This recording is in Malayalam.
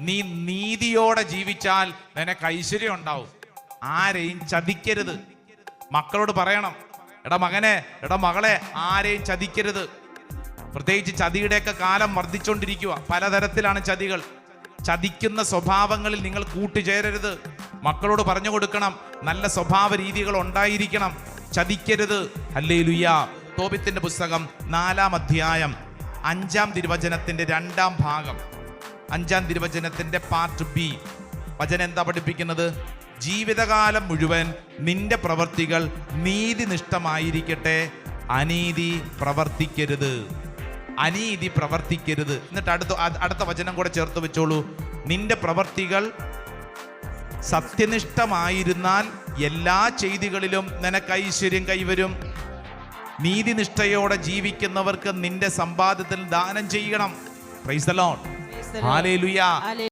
നീ നീതിയോടെ ജീവിച്ചാൽ നിനക്ക് ഐശ്വര്യം ഉണ്ടാവും. ആരെയും ചതിക്കരുത്. മക്കളോട് പറയണം, എടാ മകനെ, എടാ മകളെ, ആരെയും ചതിക്കരുത്. പ്രത്യേകിച്ച് ചതിയുടെയൊക്കെ കാലം വർദ്ധിച്ചുകൊണ്ടിരിക്കുക. പലതരത്തിലാണ് ചതികൾ. ചതിക്കുന്ന സ്വഭാവങ്ങളിൽ നിങ്ങൾ കൂട്ടുചേരരുത്. മക്കളോട് പറഞ്ഞു കൊടുക്കണം, നല്ല സ്വഭാവ രീതികൾ ഉണ്ടായിരിക്കണം, ചതിക്കരുത്. ഹല്ലേലൂയ. തോബിത്തിന്റെ പുസ്തകം 4-ാം അധ്യായം 5-ാം തിരുവചനത്തിന്റെ 2-ാം ഭാഗം, 5-ാം തിരുവചനത്തിന്റെ പാർട്ട് ബി വചനം എന്താ പഠിപ്പിക്കുന്നത്? ജീവിതകാലം മുഴുവൻ നിന്റെ പ്രവർത്തികൾ നീതിനിഷ്ഠമായിരിക്കട്ടെ, അനീതി പ്രവർത്തിക്കരുത്. അനീതി പ്രവർത്തിക്കരുത്. എന്നിട്ട് അടുത്ത വചനം കൂടെ ചേർത്ത് വെച്ചോളൂ. നിന്റെ പ്രവർത്തികൾ സത്യനിഷ്ഠമായിരുന്നാൽ എല്ലാ ചെയ്തികളിലും നിനക്ക് ഐശ്വര്യം കൈവരും. നീതിനിഷ്ഠയോടെ ജീവിക്കുന്നവർക്ക് നിന്റെ സമ്പാദ്യത്തിൽ ദാനം ചെയ്യണം. Praise the Lord. ഹല്ലേലൂയ.